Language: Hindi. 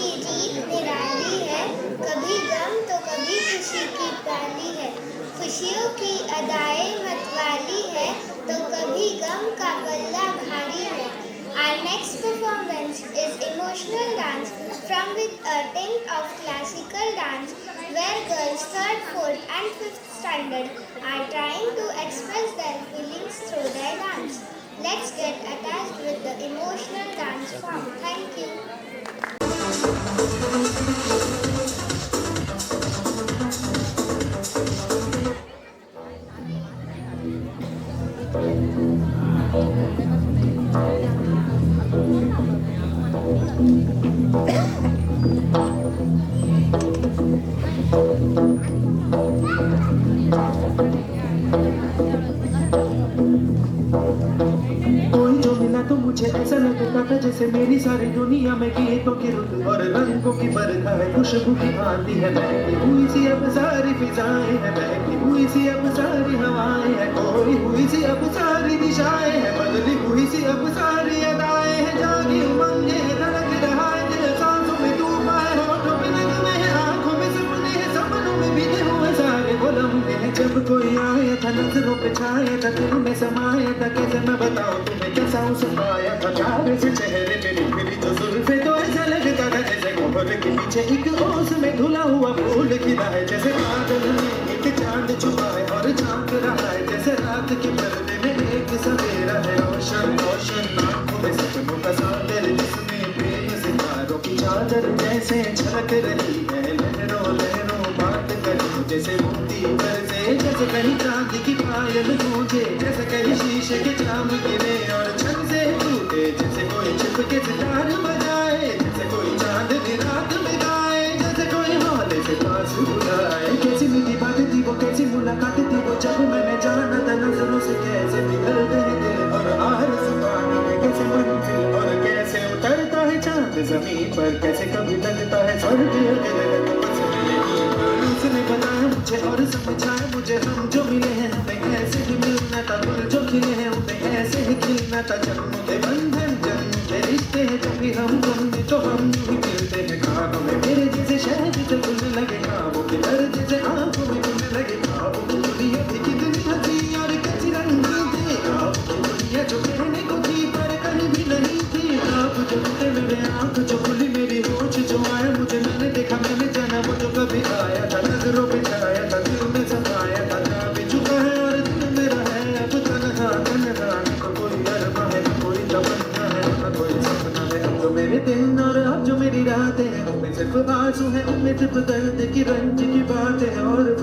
की रीत निराली है, कभी गम तो कभी खुशी की पाली है। खुशियों की अदाएं मतवाली है, तो कभी गम का पल्ला भारी है। Our next performance is emotional dance from with a tint of classical dance, where girls 3rd, 4th and 5th standard are trying to express their feelings through their dance. Let's get attached with the emotional dance form. Thank you. कोई जो मिला तो मुझे ऐसा लगता था जैसे मेरी सारी दुनिया में गीतों की रुत और रंगों की बरखा है, खुशबू की आती है, बहती हुई सी अब सारी फिजाएं है, बहती हुई सी अब सारी हवाएं है, खोई हुई सी अब सारी दिशाएं है, बदली हुई सी अब सारी अदाएं है, जागी उमंगे धड़क रहा है दिल, सांसों में डूबा है, होठों पे नगमे है, आंखों में सपने हैं, सपनों में भीगे हुए सारे वो लम्हे हैं। जब कोई आया था नजरों पे छाया था, दिल में समाया था, कैसे मैं बताऊं तुम्हें कैसा उसे पाया था, प्यार से चेहरे पे निखरी जो जुल्फे, तो ऐसा लगता था जैसे कोहरे के पीछे एक ओस में धुला हुआ फूल खिला है, जैसे बादल में एक चांद छुपा है और झांक रहा है, जैसे रात के पर्दे में एक सवेरा है, रोशन रोशन आंखों में सपनों का सागर, जिसमें प्रेम सितारों की चादर जैसे झलक रही है, लहरों लहरों बात करूं जैसे मोती बरसे, जैसे कहीं चांदी की पायल गूंजे, जैसे कहीं शीशे के जाम गिरे और छन से टूटे, जैसे कोई छिप के सितार बजाए, जैसे कोई चांद की रात में गाए, जैसे कोई हौले से पास बुलाए। कैसी मीठी बात थी वो, कैसी मुलाकात थी वो, जब मैंने जाना था नजरों से कैसे पिघलते हैं दिल और आरज़ू पानी में कैसे मंजिल और कैसे उतरता है चांद जमीन पर, कैसे कभी लगता है स्वर्ग अकेले बस नहीं पर। उसने बताया मुझे और समझाया मुझे, हम जो मिले हैं हमें ऐसे ही मिलना था, फूल जो खिले हैं उन्हें ऐसे ही खिलना था, जन्म के बंधन जन्म के रिश्ते हैं, जब भी हम गम तो हम यूं ही मिलते हैं, खानों में मेरे जैसे शहद से घुलने लगे, खाबों के दर्द से आंखों में घुलने लगे, खाबों की दुनिया थी कितनी हंसी और कैसी रंगीन थी, खाबों की दुनिया जो कहने को थी पर कहीं भी नहीं थी, खाब जो टूटे मेरे आंख जो खुली मेरी होश जो आया मुझे, मैंने देखा मैंने जाना वो जो कभी आया था, नजरों पे छाया था, दिल में समाया था, जा भी चुका है और दिल मेरा है अब तन्हा तन्हा, न तो कोई अरबा है न कोई तमन्ना है न कोई सपना है, अब जो मेरे दिन और अब जो मेरी रातें हैं उनमें सिर्फ आंसू है, उनमें सिर्फ दर्द की रंज की बातें हैं और